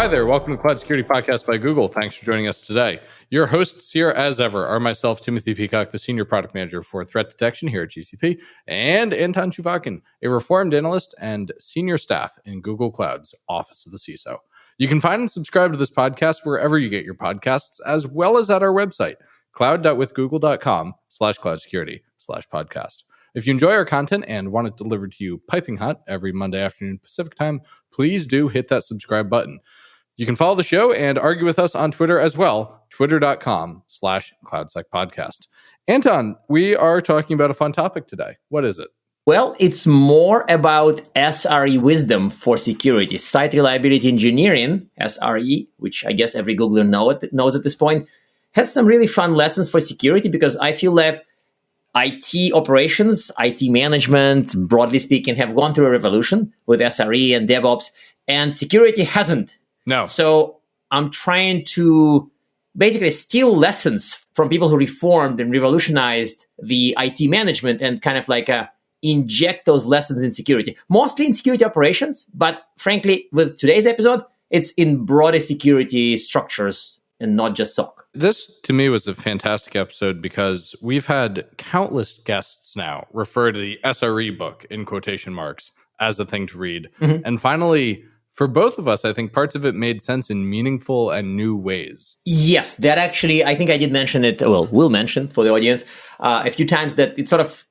Hi there. Welcome to the Cloud Security Podcast by Google. Thanks for joining us today. Your hosts here, as ever, are myself, Timothy Peacock, the Senior Product Manager for Threat Detection here at GCP, and Anton Chuvakin, a reformed analyst and senior staff in Google Cloud's Office of the CISO. You can find and subscribe to this podcast wherever you get your podcasts, as well as at our website, cloud.withgoogle.com/cloudsecurity/podcast. If you enjoy our content and want it delivered to you piping hot every Monday afternoon Pacific time, please do hit that subscribe button. You can follow the show and argue with us on Twitter as well, twitter.com/cloudsecpodcast. Anton, we are talking about a fun topic today. What is it? Well, it's more about SRE wisdom for security. Site Reliability Engineering, SRE, which I guess every Googler knows at this point, has some really fun lessons for security because I feel that IT operations, IT management, broadly speaking, have gone through a revolution with SRE and DevOps, and security hasn't. No. So I'm trying to basically steal lessons from people who reformed and revolutionized the IT management and kind of like inject those lessons in security. Mostly in security operations, but frankly, with today's episode, it's in broader security structures and not just SOC. This, to me, was a fantastic episode because we've had countless guests now refer to the SRE book, in quotation marks, as a thing to read. Mm-hmm. And finally, for both of us, I think parts of it made sense in meaningful and new ways. Yes, that actually, I think I did mention it, will mention for the audience a few times that it sort of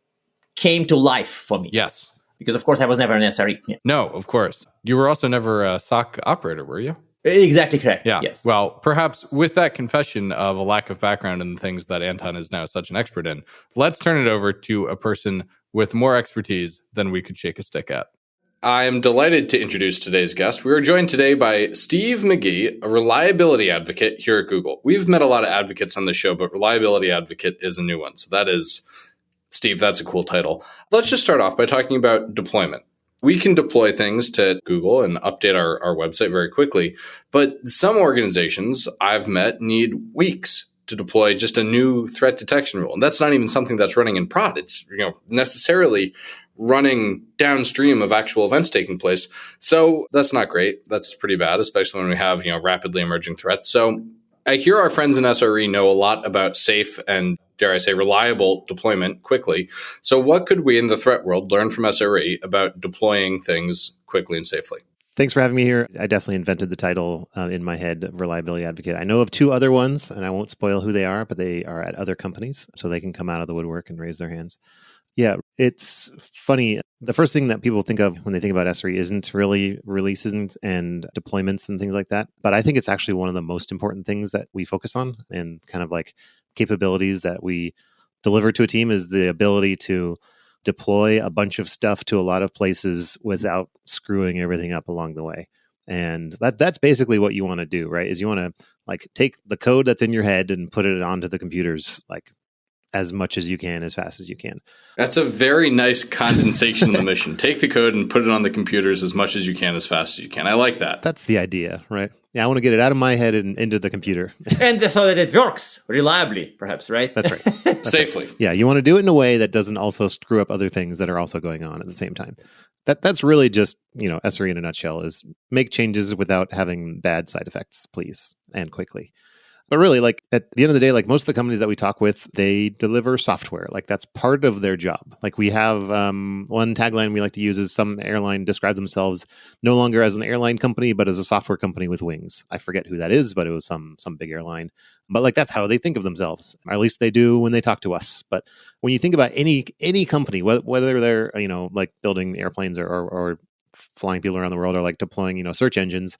came to life for me. Yes. Because, of course, I was never an SRE. Yeah. No, of course. You were also never a SOC operator, were you? Exactly correct. Yeah. Yes. Well, perhaps with that confession of a lack of background in the things that Anton is now such an expert in, let's turn it over to a person with more expertise than we could shake a stick at. I'm delighted to introduce today's guest. We are joined today by Steve McGee, a reliability advocate here at Google. We've met a lot of advocates on the show, but reliability advocate is a new one. So that is, Steve, that's a cool title. Let's just start off by talking about deployment. We can deploy things to Google and update our website very quickly, but some organizations I've met need weeks to deploy just a new threat detection rule. And that's not even something that's running in prod. It's necessarily running downstream of actual events taking place. So that's not great. That's pretty bad, especially when we have rapidly emerging threats. So I hear our friends in SRE know a lot about safe and, dare I say, reliable deployment quickly. So what could we in the threat world learn from SRE about deploying things quickly and safely? Thanks for having me here. I definitely invented the title in my head of reliability advocate. I know of two other ones, and I won't spoil who they are, but they are at other companies, so they can come out of the woodwork and raise their hands. Yeah, it's funny. The first thing that people think of when they think about SRE isn't really releases and deployments and things like that. But I think it's actually one of the most important things that we focus on and kind of like capabilities that we deliver to a team is the ability to deploy a bunch of stuff to a lot of places without screwing everything up along the way. And that's basically what you want to do, right? Is you want to like take the code that's in your head and put it onto the computers like as much as you can, as fast as you can. That's a very nice condensation of the mission. Take the code and put it on the computers as much as you can, as fast as you can. I like that. That's the idea, right? Yeah, I want to get it out of my head and into the computer. And so that it works reliably, perhaps, right? That's right. Safely. Right. Yeah, you want to do it in a way that doesn't also screw up other things that are also going on at the same time. That's really just, SRE in a nutshell is make changes without having bad side effects, please, and quickly. But really, like at the end of the day, like most of the companies that we talk with, they deliver software. Like that's part of their job. Like we have one tagline we like to use is some airline describe themselves no longer as an airline company, but as a software company with wings. I forget who that is, but it was some big airline. But like that's how they think of themselves. Or at least they do when they talk to us. But when you think about any company, whether they're like building airplanes or flying people around the world or like deploying search engines,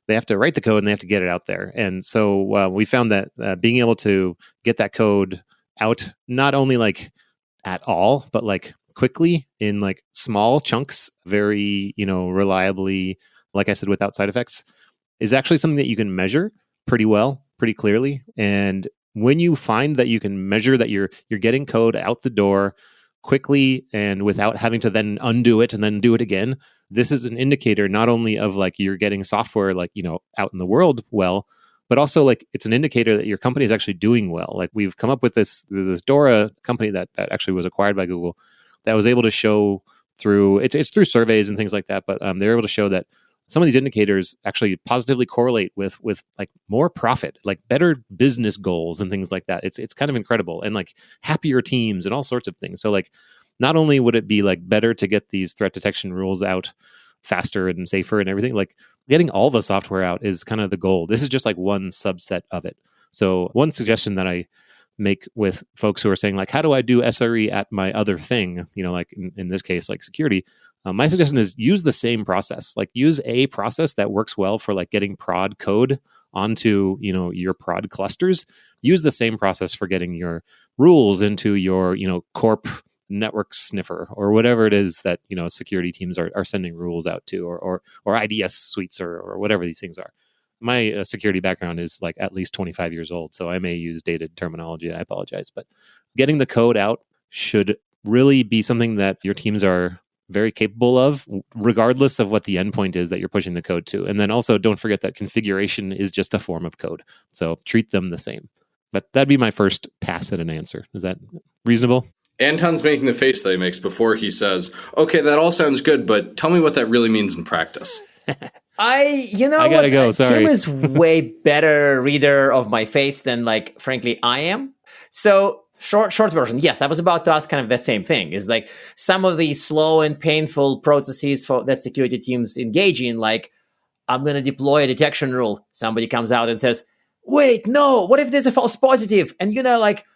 they have to write the code and they have to get it out there. And so we found that being able to get that code out, not only like at all, but like quickly in like small chunks, very, reliably, like I said, without side effects, is actually something that you can measure pretty well, pretty clearly. And when you find that you can measure that you're getting code out the door quickly and without having to then undo it and then do it again, this is an indicator not only of like you're getting software like, out in the world well, but also like it's an indicator that your company is actually doing well. Like we've come up with this Dora company that actually was acquired by Google that was able to show through, it's through surveys and things like that, but they're able to show that some of these indicators actually positively correlate with like more profit, like better business goals and things like that. It's kind of incredible, and like happier teams and all sorts of things. So like not only would it be like better to get these threat detection rules out faster and safer and everything, like getting all the software out is kind of the goal. This is just like one subset of it. So one suggestion that I make with folks who are saying like, how do I do SRE at my other thing? Like in this case, like security. My suggestion is use the same process. Like use a process that works well for like getting prod code onto, your prod clusters. Use the same process for getting your rules into your, corp network sniffer or whatever it is that, security teams are sending rules out to, or IDS suites or whatever these things are. My security background is like at least 25 years old, so I may use dated terminology. I apologize, but getting the code out should really be something that your teams are very capable of, regardless of what the endpoint is that you're pushing the code to. And then also don't forget that configuration is just a form of code. So treat them the same. But that'd be my first pass at an answer. Is that reasonable? Anton's making the face that he makes before he says, okay, that all sounds good, but tell me what that really means in practice. I gotta go. Sorry. Tim is way better reader of my face than, like, frankly, I am. So short version. Yes, I was about to ask kind of the same thing. Is like some of the slow and painful processes that security teams engage in. Like, I'm going to deploy a detection rule. Somebody comes out and says, "Wait, no. What if there's a false positive?" And like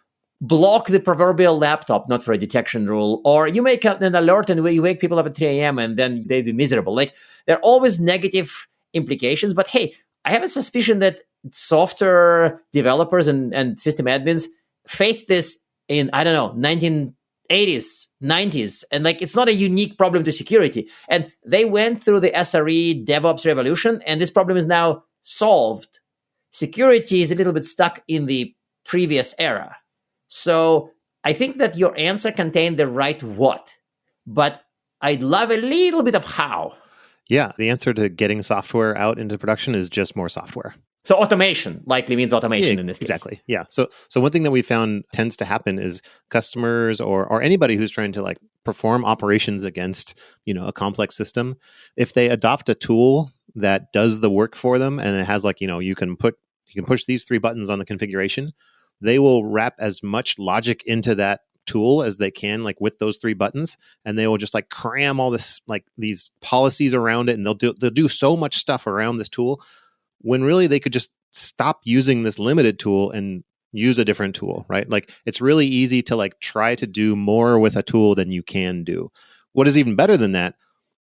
block the proverbial laptop, not for a detection rule, or you make an alert and you wake people up at 3 a.m. and then they'd be miserable. Like, there are always negative implications. But hey, I have a suspicion that software developers and system admins faced this in, 1980s, 90s. And like, it's not a unique problem to security. And they went through the SRE DevOps revolution, and this problem is now solved. Security is a little bit stuck in the previous era. So I think that your answer contained the right what, but I'd love a little bit of how. Yeah, the answer to getting software out into production is just more software. So automation likely means automation in this case. Exactly. Yeah. So one thing that we found tends to happen is customers or anybody who's trying to like perform operations against, a complex system, if they adopt a tool that does the work for them and it has like, you can push these 3 buttons on the configuration, they will wrap as much logic into that tool as they can, like with those 3 buttons, and they will just like cram all this, like these policies around it, and they'll do so much stuff around this tool when really they could just stop using this limited tool and use a different tool, right? Like it's really easy to like try to do more with a tool than you can do. What is even better than that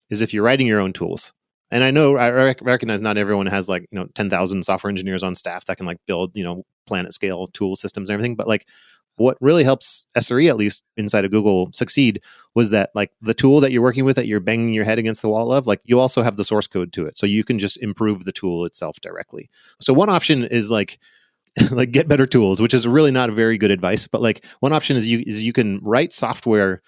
is if you're writing your own tools. And I know I recognize not everyone has like 10,000 software engineers on staff that can like build planet scale tool systems and everything. But like what really helps SRE, at least inside of Google, succeed was that like the tool that you're working with that you're banging your head against the wall of, like you also have the source code to it, so you can just improve the tool itself directly. So one option is like get better tools, which is really not very good advice. But like one option is you can write software,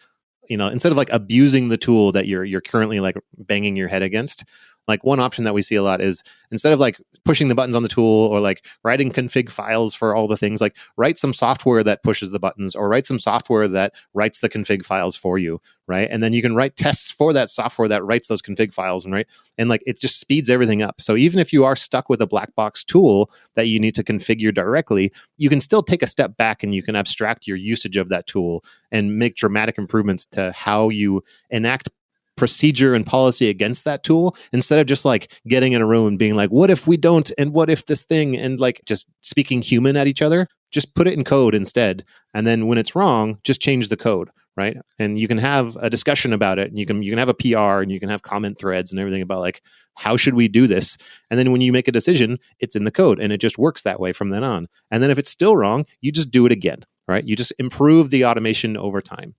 instead of like abusing the tool that you're currently like banging your head against. Like one option that we see a lot is instead of like pushing the buttons on the tool or like writing config files for all the things, like write some software that pushes the buttons or write some software that writes the config files for you, right? And then you can write tests for that software that writes those config files, right? And like it just speeds everything up. So even if you are stuck with a black box tool that you need to configure directly, you can still take a step back and you can abstract your usage of that tool and make dramatic improvements to how you enact procedure and policy against that tool, instead of just like getting in a room and being like, what if we don't, and what if this thing, and like just speaking human at each other. Just put it in code instead, and then when it's wrong, just change the code, right? And you can have a discussion about it, and you can have a PR, and you can have comment threads and everything about like, how should we do this? And then when you make a decision, it's in the code, and it just works that way from then on. And then if it's still wrong, you just do it again, right? You just improve the automation over time.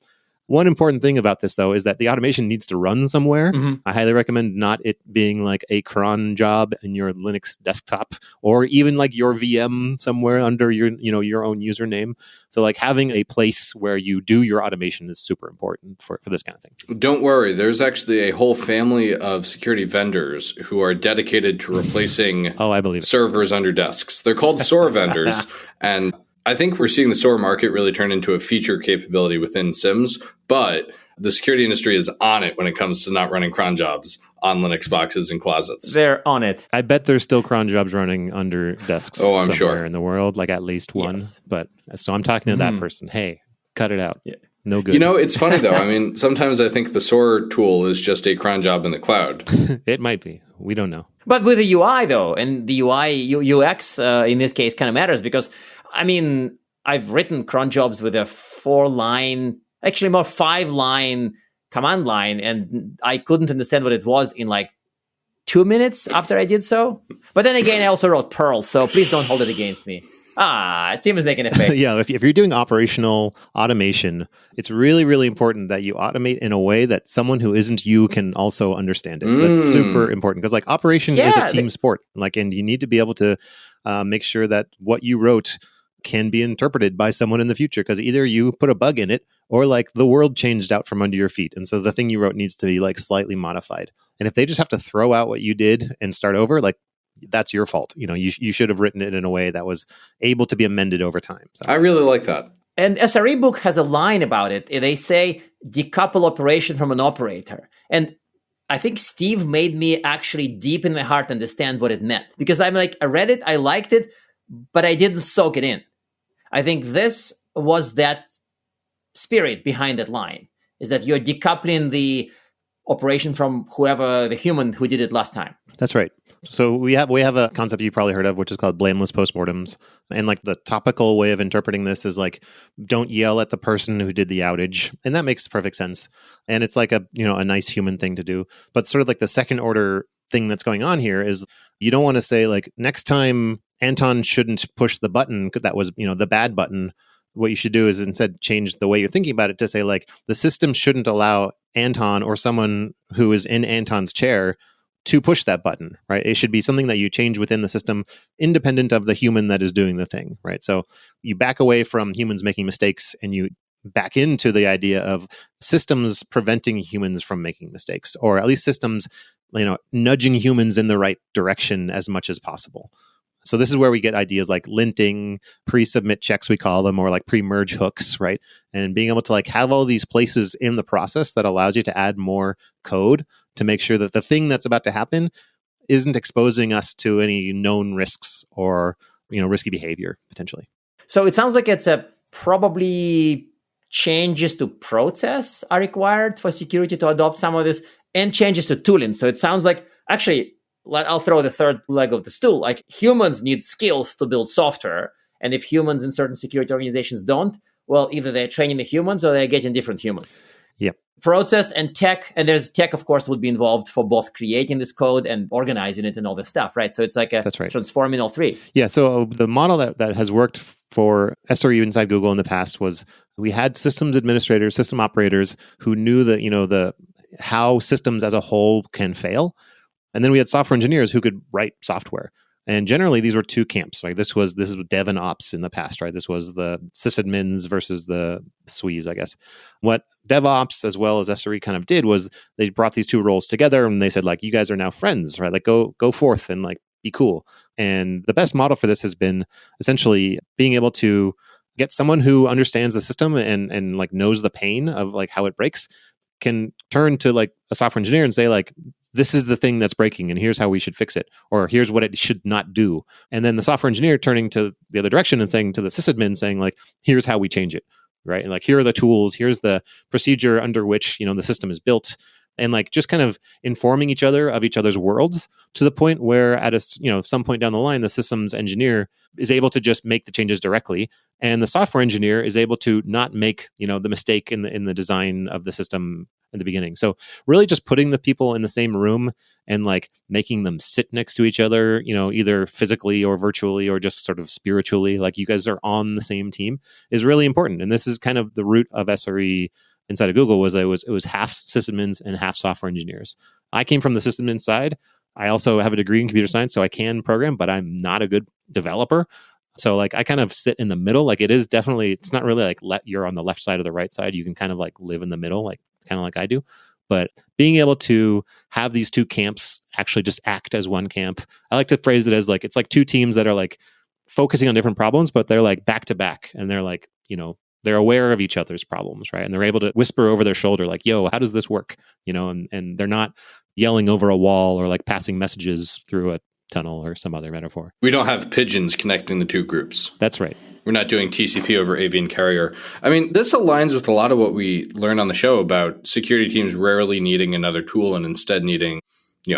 One important thing about this, though, is that the automation needs to run somewhere. Mm-hmm. I highly recommend not it being like a cron job in your Linux desktop or even like your VM somewhere under your own username. So like having a place where you do your automation is super important for this kind of thing. Don't worry. There's actually a whole family of security vendors who are dedicated to replacing I believe servers under desks. They're called SOAR vendors. And I think we're seeing the SOAR market really turn into a feature capability within SIMs, but the security industry is on it when it comes to not running cron jobs on Linux boxes and closets. They're on it. I bet there's still cron jobs running under desks I'm somewhere sure. in the world, like at least one. Yes. But so I'm talking to that person. Hey, cut it out. Yeah. No good. You know, it's funny though. I mean, sometimes I think the SOAR tool is just a cron job in the cloud. It might be. We don't know. But with the UI though, and the UI UX in this case kind of matters because, I mean, I've written cron jobs with a 4-line, actually more 5-line command line, and I couldn't understand what it was in like 2 minutes after I did so. But then again, I also wrote Perl, so please don't hold it against me. Tim is making a face. Yeah, if you're doing operational automation, it's really, really important that you automate in a way that someone who isn't you can also understand it. That's super important because like operation is a team sport. Like, and you need to be able to make sure that what you wrote can be interpreted by someone in the future because either you put a bug in it or like the world changed out from under your feet. And so the thing you wrote needs to be like slightly modified. And if they just have to throw out what you did and start over, like that's your fault. You know, you should have written it in a way that was able to be amended over time. So. I really like that. And SRE book has a line about it. They say decouple operation from an operator. And I think Steve made me actually deep in my heart understand what it meant because I'm like, I read it, I liked it, but I didn't soak it in. I think this was that spirit behind that line, is that you're decoupling the operation from whoever the human who did it last time. That's right. So we have a concept you probably heard of, which is called blameless postmortems. And like the topical way of interpreting this is like, don't yell at the person who did the outage. And that makes perfect sense. And it's like a nice human thing to do. But sort of like the second order thing that's going on here is you don't want to say like, next time Anton shouldn't push the button because that was, the bad button. What you should do is instead change the way you're thinking about it to say like, the system shouldn't allow Anton or someone who is in Anton's chair to push that button, right? It should be something that you change within the system independent of the human that is doing the thing, right? So you back away from humans making mistakes and you back into the idea of systems preventing humans from making mistakes, or at least systems, nudging humans in the right direction as much as possible. So this is where we get ideas like linting, pre-submit checks, we call them, or like pre-merge hooks, right? And being able to like have all these places in the process that allows you to add more code to make sure that the thing that's about to happen isn't exposing us to any known risks or, risky behavior potentially. So it sounds like it's probably changes to process are required for security to adopt some of this, and changes to tooling. So it sounds like, actually, I'll throw the third leg of the stool. Like humans need skills to build software. And if humans in certain security organizations don't, well, either they're training the humans or they're getting different humans. Yep. Process and tech, and there's tech, of course, would be involved for both creating this code and organizing it and all this stuff, right? So it's like That's right. Transforming all three. Yeah, so the model that has worked for SRE inside Google in the past was we had systems administrators, system operators who knew the how systems as a whole can fail. And then we had software engineers who could write software. And generally, these were two camps. Like this is dev and ops in the past, right? This was the sysadmins versus the SWEs, I guess. What DevOps as well as SRE kind of did was they brought these two roles together and they said, like, you guys are now friends, right? Like go forth and like be cool. And the best model for this has been essentially being able to get someone who understands the system and like knows the pain of like how it breaks, can turn to like a software engineer and say like, this is the thing that's breaking and here's how we should fix it, or here's what it should not do. And then the software engineer turning to the other direction and saying to the sysadmin saying like, here's how we change it, right? And like, here are the tools, here's the procedure under which, the system is built, and like just kind of informing each other of each other's worlds to the point where at some point down the line, the systems engineer is able to just make the changes directly. And the software engineer is able to not make, the mistake in the design of the system in the beginning. So really just putting the people in the same room and like making them sit next to each other, either physically or virtually or just sort of spiritually, like you guys are on the same team, is really important. And this is kind of the root of SRE inside of Google. It was half sysadmins and half software engineers. I came from the sysadmin side. I also have a degree in computer science, so I can program, but I'm not a good developer. So like I kind of sit in the middle. Like it's not really like you're on the left side or the right side. You can kind of like live in the middle, like kind of like I do. But being able to have these two camps actually just act as one camp, I like to phrase it as like, it's like two teams that are like focusing on different problems, but they're like back to back, and they're like, they're aware of each other's problems, right? And they're able to whisper over their shoulder, like, yo, how does this work? And they're not yelling over a wall or like passing messages through a tunnel or some other metaphor. We don't have pigeons connecting the two groups. That's right. We're not doing TCP over AV and carrier. I mean, this aligns with a lot of what we learn on the show about security teams rarely needing another tool and instead needing,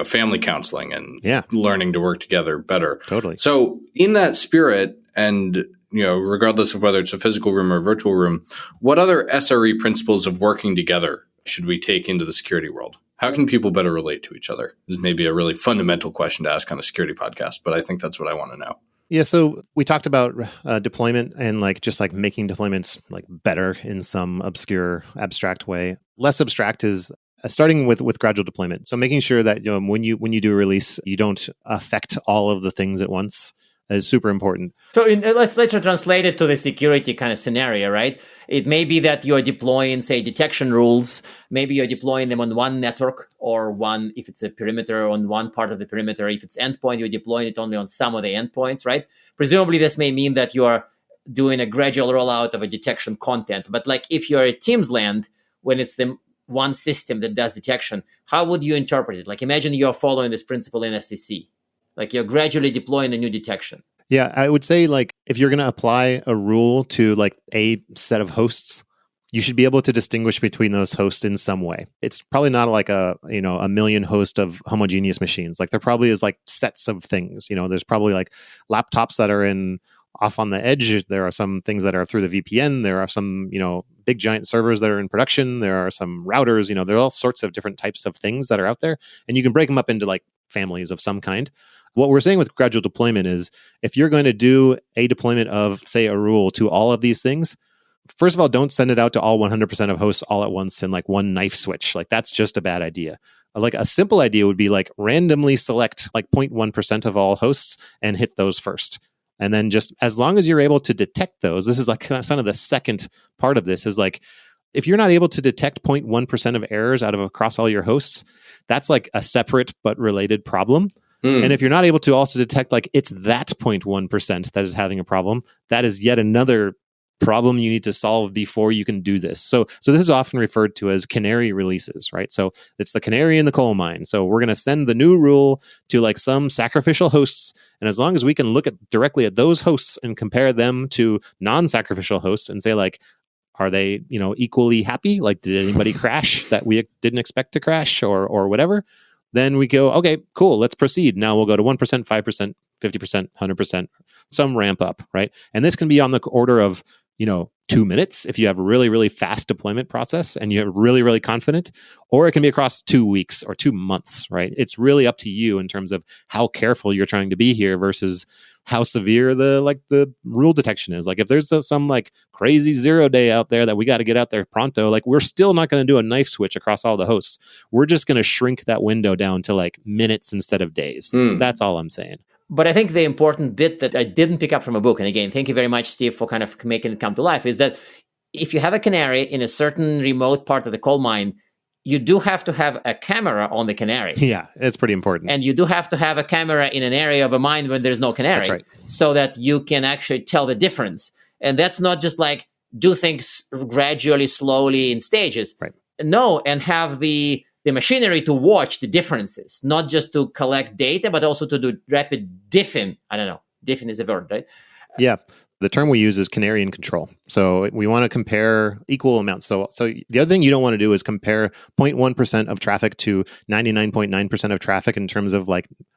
family counseling and learning to work together better. Totally. So in that spirit, and regardless of whether it's a physical room or a virtual room, what other SRE principles of working together should we take into the security world? How can people better relate to each other? This may be a really fundamental question to ask on a security podcast, but I think that's what I want to know. Yeah, so we talked about deployment and just making deployments better in some obscure, abstract way. Less abstract is starting with gradual deployment. So making sure that when you do a release, you don't affect all of the things at once is super important. So let's translate it to the security kind of scenario, right? It may be that you're deploying, say, detection rules. Maybe you're deploying them on one network or one, if it's a perimeter, on one part of the perimeter. If it's endpoint, you're deploying it only on some of the endpoints, right? Presumably, this may mean that you are doing a gradual rollout of a detection content. But if you're a Teams land, when it's the one system that does detection, how would you interpret it? Imagine you're following this principle in SEC. You're gradually deploying a new detection. Yeah, I would say if you're going to apply a rule to a set of hosts, you should be able to distinguish between those hosts in some way. It's probably not a million host of homogeneous machines. There probably is sets of things. There's probably laptops that are off on the edge. There are some things that are through the VPN. There are some big giant servers that are in production. There are some routers. There are all sorts of different types of things that are out there, and you can break them up into families of some kind. What we're saying with gradual deployment is if you're going to do a deployment of, say, a rule to all of these things, first of all, don't send it out to all 100% of hosts all at once in one knife switch. That's just a bad idea. A simple idea would be randomly select 0.1% of all hosts and hit those first. And then just as long as you're able to detect those, this is kind of the second part of this is if you're not able to detect 0.1% of errors across all your hosts, that's a separate but related problem. And if you're not able to also detect it's that 0.1% that is having a problem, that is yet another problem you need to solve before you can do this. So this is often referred to as canary releases, right? So it's the canary in the coal mine. So we're going to send the new rule to some sacrificial hosts. And as long as we can look directly at those hosts and compare them to non-sacrificial hosts and say are they, equally happy? Did anybody crash that we didn't expect to crash or whatever? Then we go, okay, cool, let's proceed. Now we'll go to 1%, 5%, 50%, 100%, some ramp up, right? And this can be on the order of, 2 minutes if you have a really, really fast deployment process and you're really, really confident, or it can be across 2 weeks or 2 months, right? It's really up to you in terms of how careful you're trying to be here versus how severe the rule detection is. If there's some crazy 0 day out there that we got to get out there pronto, we're still not going to do a knife switch across all the hosts. We're just going to shrink that window down to minutes instead of days. That's all I'm saying. But I think the important bit that I didn't pick up from a book, and again, thank you very much, Steve, for kind of making it come to life, is that if you have a canary in a certain remote part of the coal mine, you do have to have a camera on the canary. Yeah, it's pretty important. And you do have to have a camera in an area of a mine where there's no canary. That's right. So that you can actually tell the difference. And that's not just do things gradually, slowly in stages. Right. No, and have the machinery to watch the differences, not just to collect data, but also to do rapid diffing. I don't know. Diffing is a word, right? Yeah. The term we use is canary in control. So we want to compare equal amounts. So the other thing you don't want to do is compare 0.1% of traffic to 99.9% of traffic in terms of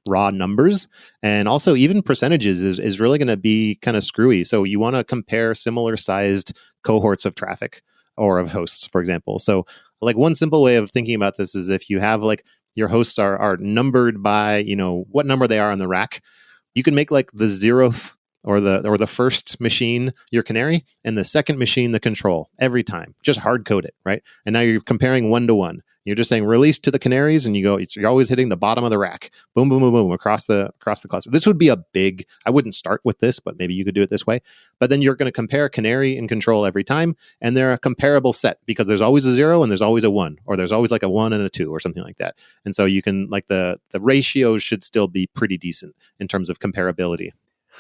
raw numbers. And also even percentages is really going to be kind of screwy. So you want to compare similar sized cohorts of traffic or of hosts, for example. So one simple way of thinking about this is if you have your hosts are numbered by, what number they are on the rack, you can make the 0th or the first machine your canary and the second machine the control every time. Just hard code it, right? And now you're comparing 1 to 1. You're just saying release to the canaries, and you're always hitting the bottom of the rack. Boom, boom, boom, boom across the cluster. This would be I wouldn't start with this, but maybe you could do it this way. But then you're going to compare canary and control every time, and they're a comparable set because there's always a 0 and there's always a 1, or there's always a 1 and a 2 or something like that. And so you can the ratios should still be pretty decent in terms of comparability.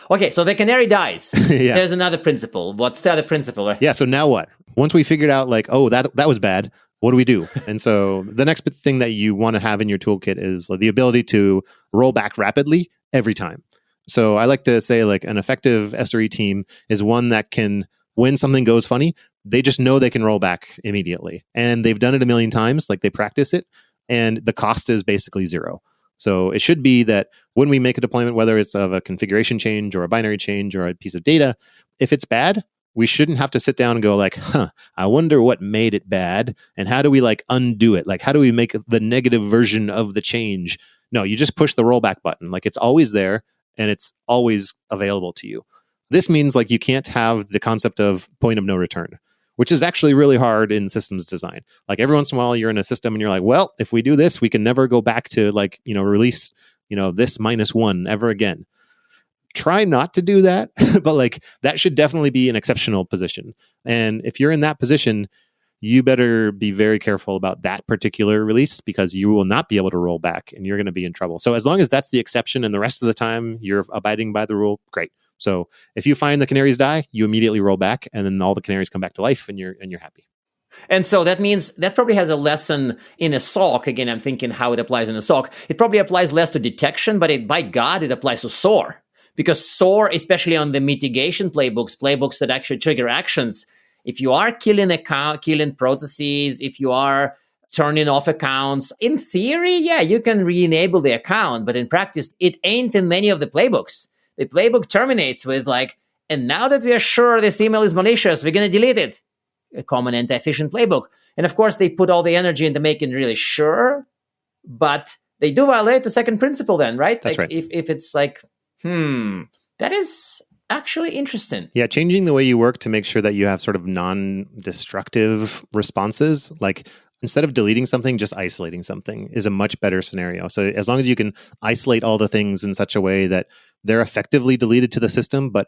Okay, so the canary dies. Yeah. There's another principle. What's the other principle? Yeah. So now what? Once we figured out like, oh, that was bad, what do we do? And so the next thing that you want to have in your toolkit is the ability to roll back rapidly every time. So I like to say like an effective SRE team is one that can, when something goes funny, they just know they can roll back immediately. And they've done it a million times, like they practice it, and the cost is basically zero. So it should be that when we make a deployment, whether it's of a configuration change or a binary change or a piece of data, if it's bad, we shouldn't have to sit down and go like, I wonder what made it bad and how do we like undo it? Like, how do we make the negative version of the change? No, you just push the rollback button. Like it's always there and it's always available to you. This means like you can't have the concept of point of no return, which is actually really hard in systems design. Like every once in a while you're in a system and you're like, well, if we do this, we can never go back to like, release, this -1 ever again. Try not to do that, but like that should definitely be an exceptional position. And if you're in that position, you better be very careful about that particular release because you will not be able to roll back and you're going to be in trouble. So as long as that's the exception and the rest of the time you're abiding by the rule, great. So if you find the canaries die, you immediately roll back and then all the canaries come back to life and you're happy. And so that means that probably has a lesson in a SOC. Again, I'm thinking how it applies in a SOC. It probably applies less to detection, but by God, it applies to SOAR. Because SOAR, especially on the mitigation playbooks that actually trigger actions, if you are killing processes, if you are turning off accounts, in theory, yeah, you can re-enable the account. But in practice, it ain't in many of the playbooks. The playbook terminates with like, and now that we are sure this email is malicious, we're going to delete it. A common anti-phishing playbook. And of course, they put all the energy into making really sure, but they do violate the second principle then, right? That's like right. If it's like, that is actually interesting. Yeah, changing the way you work to make sure that you have sort of non-destructive responses, like instead of deleting something, just isolating something is a much better scenario. So as long as you can isolate all the things in such a way that they're effectively deleted to the system, but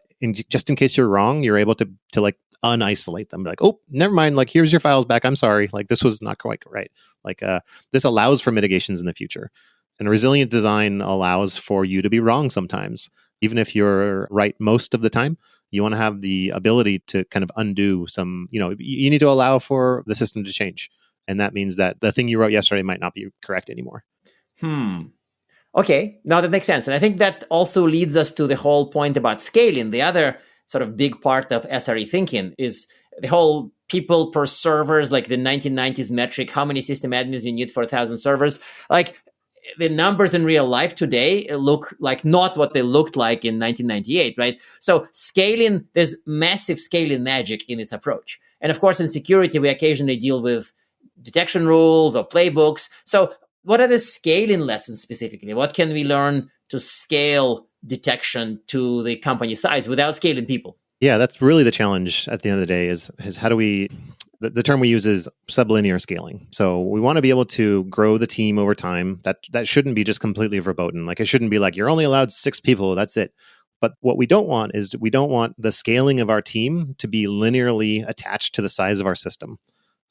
just in case you're wrong, you're able to like unisolate them. Like, oh, never mind. Like, here's your files back. I'm sorry. Like, this was not quite right. Like, this allows for mitigations in the future. And resilient design allows for you to be wrong sometimes. Even if you're right most of the time, you want to have the ability to kind of undo some, you need to allow for the system to change. And that means that the thing you wrote yesterday might not be correct anymore. Okay, now that makes sense. And I think that also leads us to the whole point about scaling. The other sort of big part of SRE thinking is the whole people per servers, like the 1990s metric, how many system admins you need for 1,000 servers. Like the numbers in real life today look like not what they looked like in 1998, right? So scaling, there's massive scaling magic in this approach. And of course, in security, we occasionally deal with detection rules or playbooks. So what are the scaling lessons specifically? What can we learn to scale detection to the company size without scaling people? Yeah, that's really the challenge at the end of the day is how do we, the term we use is sublinear scaling. So we want to be able to grow the team over time. That shouldn't be just completely verboten. Like it shouldn't be like, you're only allowed 6 people, that's it. But what we don't want is we don't want the scaling of our team to be linearly attached to the size of our system.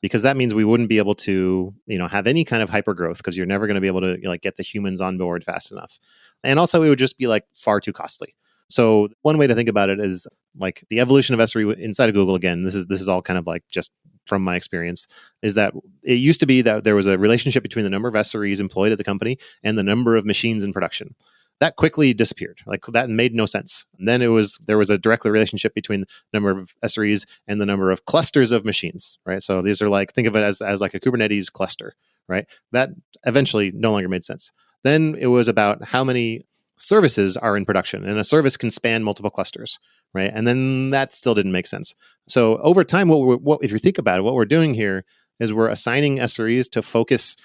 Because that means we wouldn't be able to, have any kind of hyper growth because you're never going to be able to get the humans on board fast enough. And also it would just be like far too costly. So one way to think about it is like the evolution of SRE inside of Google. Again, this is all kind of like just from my experience, is that it used to be that there was a relationship between the number of SREs employed at the company and the number of machines in production. That quickly disappeared. Like that made no sense. And then there was a direct relationship between the number of SREs and the number of clusters of machines, right? So these are like, think of it as like a Kubernetes cluster, right? That eventually no longer made sense. Then it was about how many services are in production, and a service can span multiple clusters, right? And then that still didn't make sense. So over time, what if you think about it, what we're doing here is we're assigning SREs to focus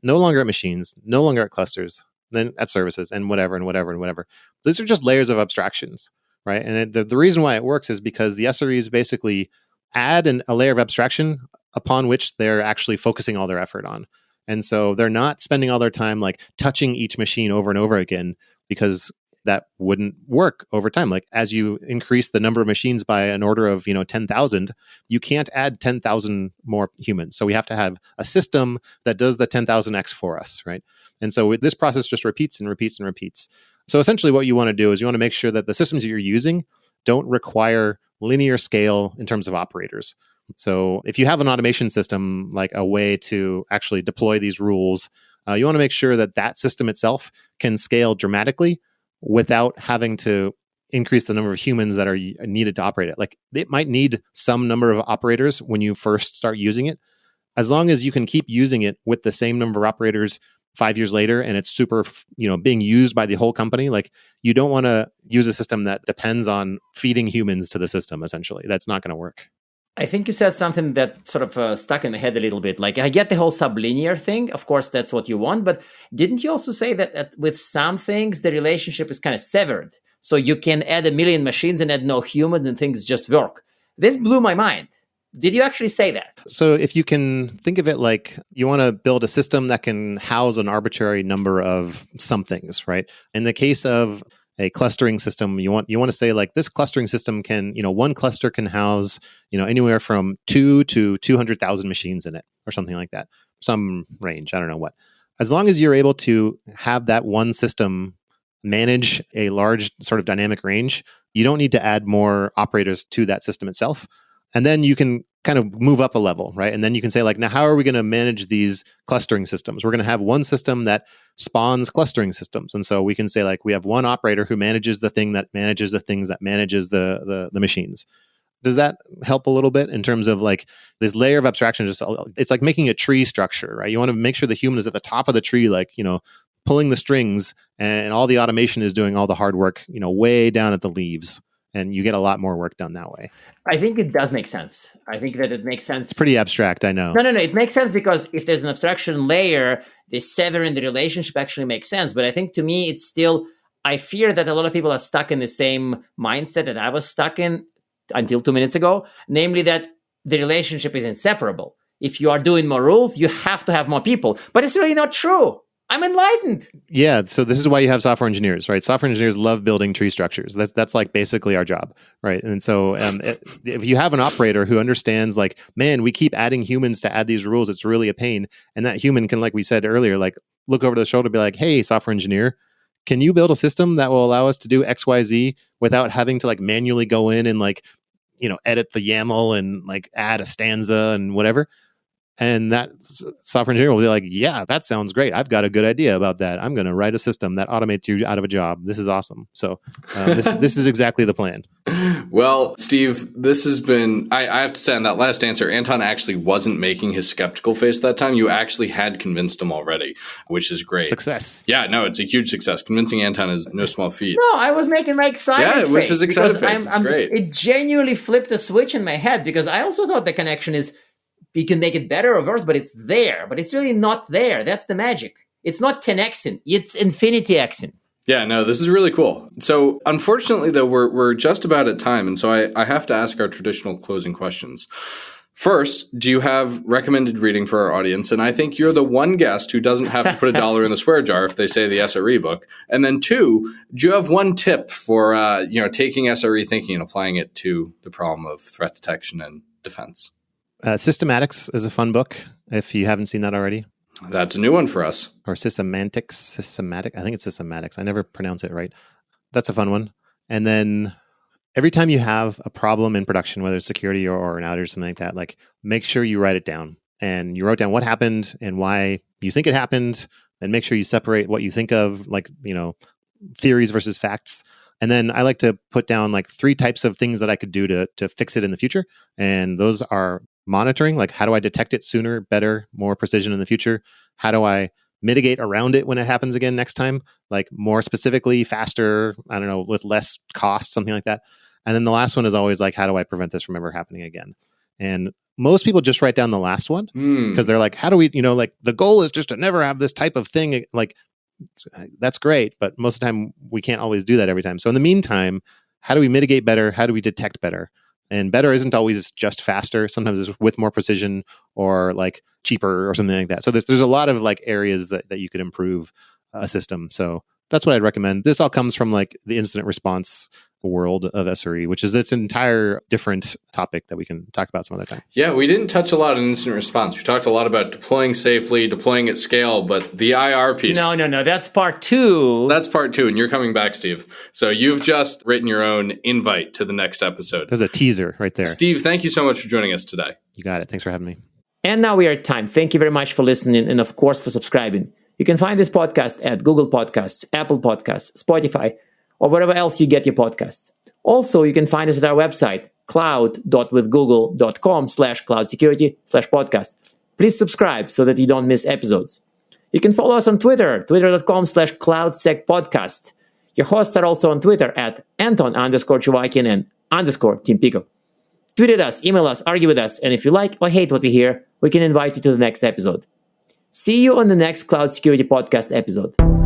no longer at machines, no longer at clusters, then at services and whatever and whatever and whatever. These are just layers of abstractions, right? And the reason why it works is because the SREs basically add a layer of abstraction upon which they're actually focusing all their effort on. And so they're not spending all their time like touching each machine over and over again, because that wouldn't work over time. Like as you increase the number of machines by an order of 10,000, you can't add 10,000 more humans. So we have to have a system that does the 10,000x for us, right? And so this process just repeats and repeats and repeats. So essentially what you want to do is you want to make sure that the systems that you're using don't require linear scale in terms of operators. So if you have an automation system, like a way to actually deploy these rules, you want to make sure that that system itself can scale dramatically without having to increase the number of humans that are needed to operate it. Like it might need some number of operators when you first start using it. As long as you can keep using it with the same number of operators 5 years later and it's super, being used by the whole company, like you don't want to use a system that depends on feeding humans to the system, essentially. That's not going to work. I think you said something that sort of stuck in my head a little bit. Like, I get the whole sublinear thing. Of course, that's what you want. But didn't you also say that with some things, the relationship is kind of severed? So you can add 1 million machines and add no humans and things just work. This blew my mind. Did you actually say that? So if you can think of it like you want to build a system that can house an arbitrary number of somethings, right? In the case of a clustering system, you want to say like this clustering system can, one cluster can house, anywhere from 2 to 200,000 machines in it or something like that. Some range, I don't know what. As long as you're able to have that one system manage a large sort of dynamic range, you don't need to add more operators to that system itself. And then you can kind of move up a level, right? And then you can say like, now how are we going to manage these clustering systems? We're going to have one system that spawns clustering systems. And so we can say like, we have one operator who manages the thing that manages the things that manages the machines. Does that help a little bit in terms of like this layer of abstraction? It's like making a tree structure, right? You want to make sure the human is at the top of the tree, like, pulling the strings, and all the automation is doing all the hard work, way down at the leaves. And you get a lot more work done that way. I think it does make sense. I think that it makes sense. It's pretty abstract, I know. No. It makes sense because if there's an abstraction layer, the severing the relationship actually makes sense. But I think to me, it's still, I fear that a lot of people are stuck in the same mindset that I was stuck in until 2 minutes ago, namely that the relationship is inseparable. If you are doing more rules, you have to have more people. But it's really not true. I'm enlightened. Yeah, so this is why you have software engineers, right? Software engineers love building tree structures. That's like basically our job, right? And so if you have an operator who understands like, man, we keep adding humans to add these rules, it's really a pain. And that human can, like we said earlier, like look over the shoulder and be like, hey, software engineer, can you build a system that will allow us to do X, Y, Z without having to like manually go in and like, edit the YAML and like add a stanza and whatever? And that software engineer will be like, yeah, that sounds great. I've got a good idea about that. I'm going to write a system that automates you out of a job. This is awesome. So this is exactly the plan. Well, Steve, this has been, I have to say on that last answer, Anton actually wasn't making his skeptical face that time. You actually had convinced him already, which is great. Success. Yeah, no, it's a huge success. Convincing Anton is no small feat. No, I was making my excited face. Yeah, it was his excited face. It's great. It genuinely flipped a switch in my head because I also thought the connection is, you can make it better or worse, but it's there. But it's really not there. That's the magic. It's not 10xing. It's infinity xing. Yeah, no, this is really cool. So unfortunately, though, we're just about at time. And so I have to ask our traditional closing questions. First, do you have recommended reading for our audience? And I think you're the one guest who doesn't have to put $1 in the swear jar if they say the SRE book. And then 2, do you have one tip for taking SRE thinking and applying it to the problem of threat detection and defense? Systematics is a fun book, if you haven't seen that already. That's a new one for us. Or systematic. I think it's systematics. I never pronounce it right. That's a fun one. And then every time you have a problem in production, whether it's security or an outage or something like that, like make sure you write it down. And you wrote down what happened and why you think it happened. And make sure you separate what you think of, like, theories versus facts. And then I like to put down like 3 types of things that I could do to fix it in the future. And those are monitoring, like how do I detect it sooner, better, more precision in the future? How do I mitigate around it when it happens again next time? Like more specifically, faster, I don't know, with less cost, something like that. And then the last one is always like, how do I prevent this from ever happening again? And most people just write down the last one because they're like, how do we, like the goal is just to never have this type of thing. Like, that's great, but most of the time we can't always do that every time. So in the meantime, how do we mitigate better? How do we detect better? And better isn't always just faster. Sometimes it's with more precision or like cheaper or something like that. So there's a lot of like areas that you could improve a system. So that's what I'd recommend. This all comes from like the incident response world of SRE, which is its entire different topic that we can talk about some other time. Yeah, we didn't touch a lot on incident response. We talked a lot about deploying safely, deploying at scale, but the IR piece. No, that's part 2. That's part 2, and you're coming back, Steve. So you've just written your own invite to the next episode. There's a teaser right there. Steve, thank you so much for joining us today. You got it. Thanks for having me. And now we are at time. Thank you very much for listening and, of course, for subscribing. You can find this podcast at Google Podcasts, Apple Podcasts, Spotify, or wherever else you get your podcasts. Also, you can find us at our website, cloud.withgoogle.com/cloudsecurity/podcast. Please subscribe so that you don't miss episodes. You can follow us on Twitter, twitter.com/cloudsecpodcast. Your hosts are also on Twitter at Anton_Chuvakin and _Team Pico. Tweet at us, email us, argue with us, and if you like or hate what we hear, we can invite you to the next episode. See you on the next Cloud Security Podcast episode.